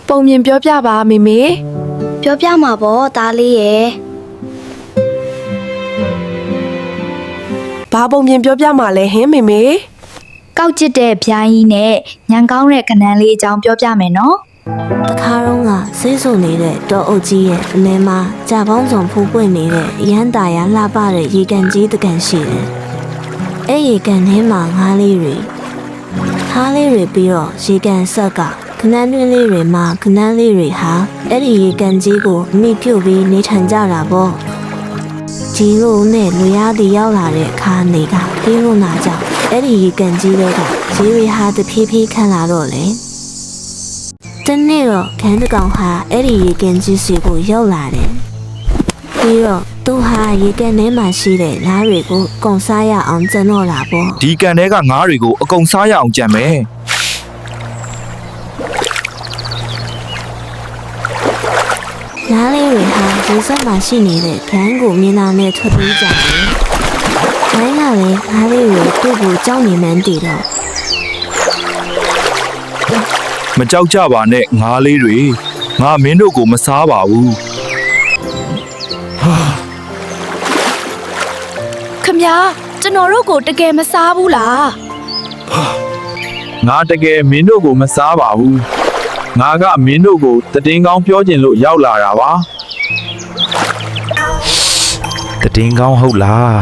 ပုံမြင်ပြောပြပါမေမေပြောပြမှာပေါ့သားလေးရဲ့ဘာပုံမြင်ပြောပြမှာလဲဟင်မေမေကောက်ကျစ်တဲ့ဗျာကြီးနဲ့ညံကောင်းတဲ့ကနန်းလေးအကြောင်းပြောပြမယ်နော်တခါတော့ကဆေးဆုံနေတဲ့တောအုပ်ကြီးရဲ့အလဲမှာကြာပေါင်းစုံဖူးပွင့်နေတဲ့အရန်တာရလှပတဲ့ရေကန်ကြီးတကန်ရှိတယ်။အဲ့ရေကန်ထဲမှာငါးလေးတွေပြီးတော့ရေကန်ဆက်ကခနန်းတွင်းလေးတွေမှာခနန်းလေးတွေဟာအဲ့ဒီရေကန်ကြီးကိုအမိပြုတ်ပြီးနေထိုင်ကြတာပေါ့။ဂျီရိုနဲ့လူရသည်ရောက်လာတဲ့အခါနေကပြင်းလို့နာကြောင့်အဲ့ဒီရေကန်ကြီးတွေကရေတွေဟာတဖြည်းဖြည်းခန့်လာတော့လေတနေ့တော့ခန်းတကောင်ဟာအဲ့ဒီရေကန်ကြီးစီကိုရောက်လာတယ်ပြီးတော့သူဟာရေကန်ထဲမှာရှိတဲ့လားတွေကိုကုန်စားရအောင်ကျန်တော့လာပေါ့ဒီကန်ထဲကငါးတွေကိုအကုန်စားရအောင်ကြံမယ်လားလေးတွေဟာရေစက်မှာရှိနေတဲ့ခန်းကိုမြင်တာနဲ့ထွက်ပြေးကြတယ်။ခိုင်းကလည်းလားလေးတွေသူ့ကိုကြောက်နေမှန်းတည်တော့မကြောက်ကြပါနဲ့ငါးလေးတွေငါမင်းတို့ကိုမစားပါဘူးခမညာကျွန်တော်တို့ကိုတကယ်မစားဘူးလားငါတကယ်မင်းတို့ကိုမစားပါဘူးငါကမင်းတို့ကိုတည်င်းကောင်းပြောကျင်လို့ရောက်လာတာပါတည်င်းကောင်းဟုတ်လား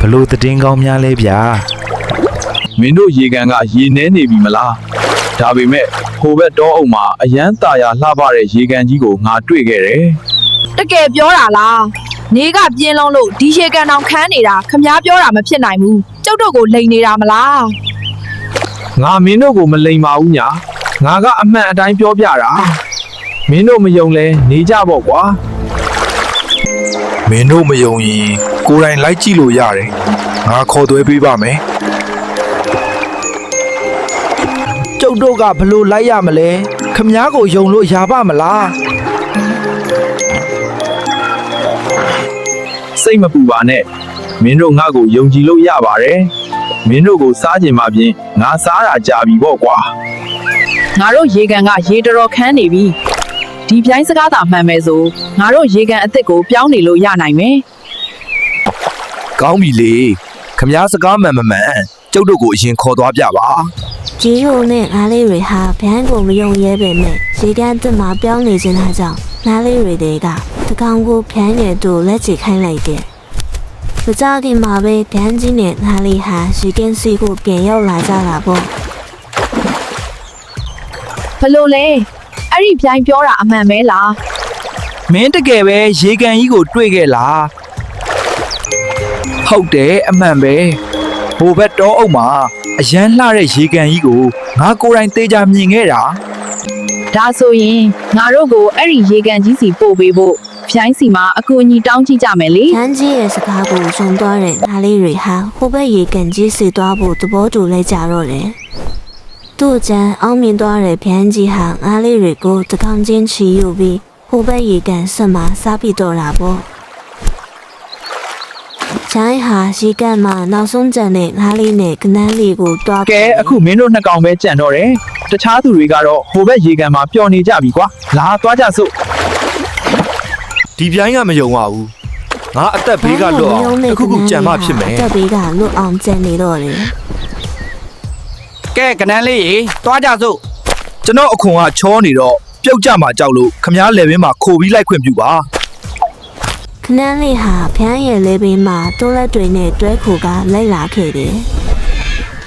ဘလို့တည်င်းကောင်းများလဲဗျာမင်းတို့ရေကန်ကရေနှဲနေပြီမလားဒါပေမဲ့ဟိုဘက်တောအုပ်မှာအရန်တာယာလှပတဲ့ရေကန်ကြီးကိုငါတွေ့ခဲ့တယ်တကယ်ပြောတာလားနေကပြင်းလုံးလို့ဒီရေကန်တောင်ခန်းနေတာခမညာပြောတာမဖြစ်နိုင်ဘူးကျုပ်တို့ကိုလိန်နေတာမလားငါမင်းတို့ကိုမလိန်ပါဘူးညာငါကအမှန်အတိုင်းပြောပြတာမင်းတို့မယုံလဲနေကြပေါ့ကွာမင်းတို့မယုံရင်ကိုယ်တိုင်လိုက်ကြည့်လို့ရတယ်ငါခေါ်သွဲပေးပါမယ်ကျုပ်တို့ကဘလို့လိုက်ရမလဲခမားကိုယုံလို့ရပါမလားစိတ်မပူပါနဲ့မင်းတို့ငါ့ကိုယုံကြည်လို့ရပါတယ်မင်းတို့ကိုစားခြင်းမှာဖြင့်ငါစားတာကြာပြီပေါ့ကွာငါတို့ရေကန်ကရေတော်ခန်းနေပြီဒီပြိုင်းစကားသာမှန်မယ်ဆိုငါတို့ရေကန်အစ်စ်ကိုပြောင်းနေလို့ရနိုင်မယ်ကောင်းပြီလေခမားစကားမှန်မမှန်ကျုပ်တို့ကိုအရင်ခေါ်သွားပြပါဂျီရိုနဲ့ငါးလေးတွေဟာဘန်းကိုမယုံရဲပေမဲ့ရေကန်တက်မှာပြောင်းနေခြင်းတာကြောင့်ငါးလေးတွေကတကောင်ကိုဖျန်းရဲ့တို့လက်ချခိုင်းလိုက်တယ်။ပကြခင်မှာပဲဘန်းကြီးနဲ့ငါးလေးဟာရေကန်စီကိုပြန်ရောက်လာကြတာပေါ့ဘလို့လဲအဲ့ဒီပြိုင်းပြောတာအမှန်ပဲလားမင်းတကယ်ပဲရေကန်ကြီးကိုတွေ့ခဲ့လားဟုတ်တယ်အမှန်ပဲဟိုဘက်တောအုပ်မှာအရန်လှတဲ့ရေကန်ကြီးကိုငါကိုယ်တိုင်သေချာမြင်ခဲ့တာဒါဆိုရင်ငါတို့ကိုအဲ့ဒီရေကန်ကြီးစီပို့ပေးဖို့ပြိုင်းစီမှာအကူအညီတောင်းကြည့်ကြမယ်လေ။ခန်းကြီးရဲ့စကားကိုယုံသွားတဲ့ငါလေးတွေဟာဟိုဘက်ရေကန်ကြီးစီသွားဖို့သဘောတူလိုက်ကြတော့တယ်။သူ့ကျန်အောင်မြင်သွားတဲ့ဗျန်းကြီးဟာငါလေးတွေကိုတကောင်ချင်းချီယူပြီးဟိုဘက်ရေကန်ဆက်မှာစားပြီးတော့တာပေါ့။ချိုင်းဟာရေကန်မှာနောက်ဆုံးကျန်တဲ့ငါလေးနဲ့ကနန်းလေးကိုတွားကဲအခုမင်းတို့နှစ်ကောင်ပဲကြံတော့တယ်တခြားသူတွေကတော့ဟိုဘက်ရေကန်မှာပျော်နေကြပြီကွာလာသွားကြစို့ဒီပြိုင်းကမယုံပါဘူးငါအသက်ဘေးကလွတ်အောင်အခုခုကြံမှဖြစ်မယ်အသက်ဘေးကလွတ်အောင်ကြံနေတော့တယ်ကဲကနန်းလေးရေတွားကြစို့ကျွန်တော်အခွန်ကချောနေတော့ပြုတ်ကြမှာကြောက်လို့ခမားလေဘင်းမှာခိုပြီးလိုက်ခွင့်ပြုပါခနန်းလေးဟာဖျန်းရဲ့လေဘင်းမှာတိုးလက်တွေနဲ့တွဲခိုကလိုက်လာခဲ့တယ်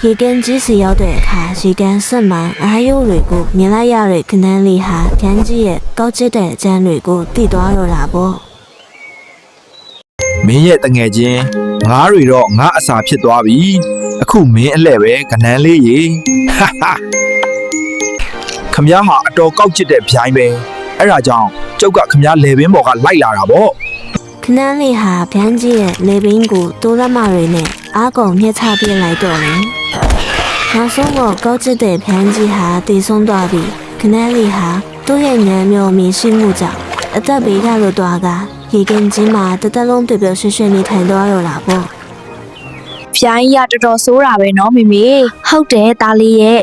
ရေကန်ကြီးစီရောက်တဲ့အခါရေကန်ဆက်မှာအားရုပ်တွေကိုမြင်လိုက်ရတဲ့ခနန်းလေးဟာဖျန်းကြီးရဲ့ကောက်ကျစ်တဲ့အကျန်းတွေကိုသိသွားတော့တာပေါ့မင်းရဲ့တငယ်ချင်းငါးတွေတော့ငါအစာဖြစ်သွားပြီအခုမင်းအလှဲ့ပဲကနန်းလေးရေခမားဟာအတော်ကောက်ကျစ်တဲ့ဗျိုင်းပဲအဲ့ဒါကြောင့်ကျုပ်ကခမားလေဘင်းပေါ်ကလိုက်လာတာပေါ့ခနန်းလေးဟာဖျန်းကြီးရဲ့လေဘင်းကိုတိုးလက်မတွေနဲ့အားကုန်မြှချပြလိုက်တော့တယ်နောက်ဆုံးတော့ကောက်ကျစ်တဲ့ဖျန်းကြီးဟာတည်ဆုံးသွားပြီးခနန်းလေးဟာသူ့ရဲ့ဉာဏ်မျိုးမြင်ရှိမှုကြောင့်အသက်ဘေးကလွတ်သွားကရေကန်ကြီးမှာတသက်လုံးပြပြရွှင်ရွှင်နေထိုင်သွားတော့တာပေါ့ပြိုင်းရတော်တော်ဆိုးတာပဲနော်မေမေဟုတ်တယ်သားလေးရဲ့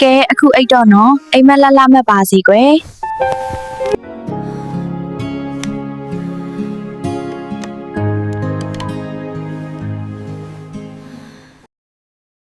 ကဲအခုအိတ်တော့နော်အိမ်မက်လှလှမှတ်ပါစီကွယ်